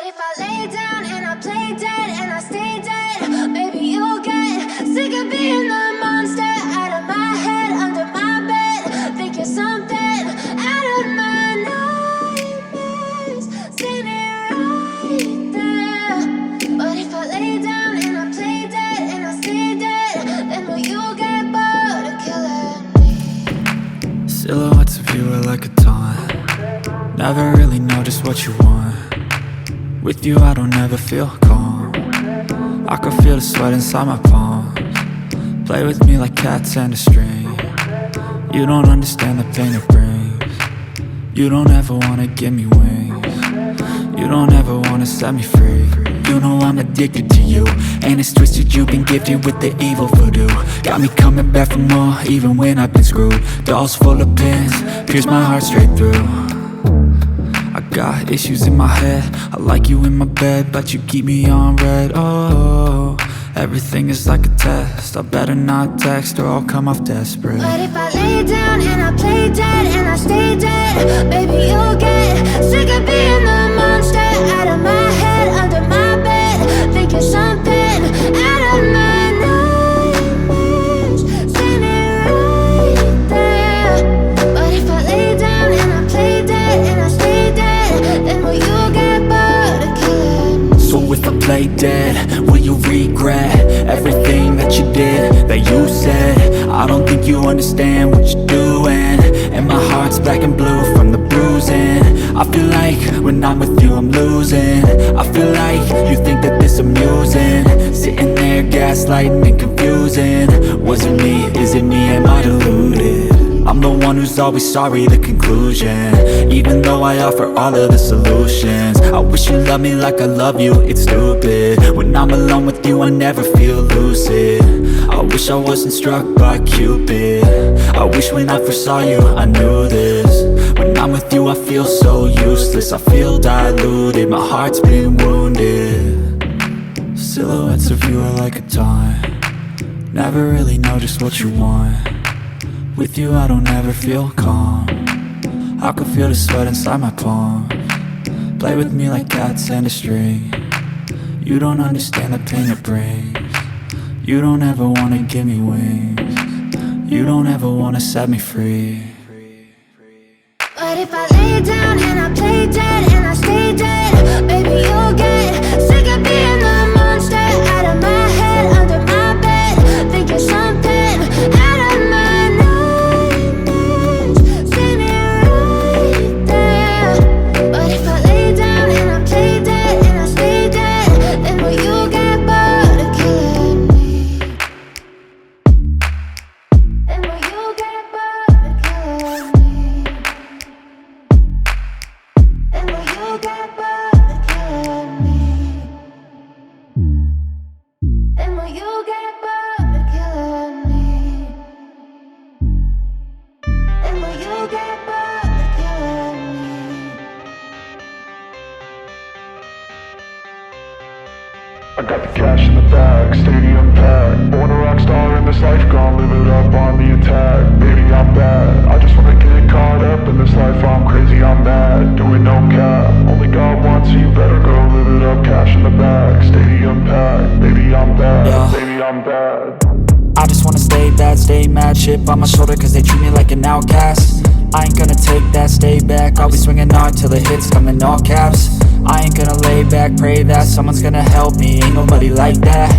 if I lay down and I play dead and I stay dead, maybe you'll get sick of being the monster out of my head, under my bed. Think you're something out of my nightmares, standing right there. But if I lay down and I play dead and I stay dead, then will you get bored of killing me? Silhouettes of you are like a taunt. Never really know just what you want. With you I don't ever feel calm. I can feel the sweat inside my palms. Play with me like cats and a string. You don't understand the pain it brings. You don't ever wanna give me wings. You don't ever wanna set me free. You know I'm addicted to you, and it's twisted, you've been gifted with the evil voodoo. Got me coming back for more, even when I've been screwed. Dolls full of pins, pierce my heart straight through. I got issues in my head, I like you in my bed, but you keep me on red. Oh, everything is like a test, I better not text or I'll come off desperate. But if I lay down and I play dead and I stay dead, baby you'll get sick of being the monster out of my head, under my bed. Think you're something out of my nightmares, standing right there. But if I lay down and I play dead and I stay dead, then will you get bored of killing me? So if I play dead, will you regret everything that you did, that you said? I don't think you understand what you're doing, and my heart's black and blue from the bruising. I feel like when I'm with you I'm losing. I feel like you think that this amusing, sitting there gaslighting and confusing. Was it me? Is it me? Am I deluded? I'm the one who's always sorry, the conclusion. Even though I offer all of the solutions, I wish you loved me like I love you, it's stupid. When I'm alone with you I never feel lucid. I wish I wasn't struck by Cupid. I wish when I first saw you I knew this. When I'm with you I feel so useless, I feel diluted, my heart's been wounded. Silhouettes of you are like a taunt. Never really know just what you want. With you I don't ever feel calm. I can feel the sweat inside my palms. Play with me like cats and a string. You don't understand the pain it brings. You don't ever wanna give me wings. You don't ever wanna set me free. But if I lay down and I play dead and I stay dead, baby you'll get sick of being the monster out of my head, under my bed. Think you're something out of my nightmares, standing right there. But if I lay down and I play dead and I stay dead, then will you get bored of killing me? Then will you get bored of killing me? And will you get bored of killing me? And will you get bored of killing me? And will you get bored of killing me? I got the cash in the bag, stadium packed. Born a rock star in this life, gonna live it up on the attack. Baby, I'm bad, I just wanna get caught up in this life. I'm crazy, I'm mad, doing no cap. Only God wants, so you better go live it up. Cash in the bag, stadium packed. Baby, I'm bad, Yeah. baby, I'm bad. I just wanna stay bad, stay mad, chip on my shoulder cause they treat me like an outcast. I ain't gonna take that, stay back, I'll be swinging hard till the hits come in all caps. I ain't gonna lay back, pray that someone's gonna help me, ain't nobody like that.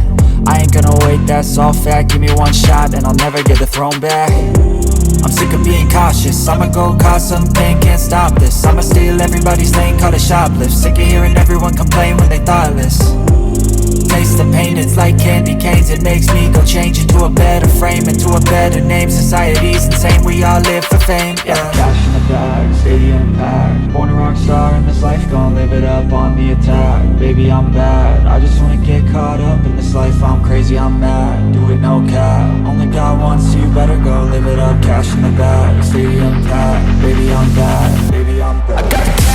I ain't gonna wait, that's all fact, give me one shot and I'll never get the throne back. I'm sick of being cautious, I'ma go cause something, can't stop this. I'ma steal everybody's lane, call it shoplift. Sick of hearing everyone complain when they thoughtless. Taste the pain, it's like candy canes. It makes me go change into a better frame, into a better name. Society's insane, we all live for fame, yeah. Cash in the bag, stadium packed. Born a rock star in this life, gonna live it up on the attack. Baby, I'm bad, I just wanna get caught up in this life. I'm crazy, I'm mad, do it no cap. Only God wants, so you better go live it up. Cash in the bag, stadium packed. Baby, I'm bad, baby, I'm bad.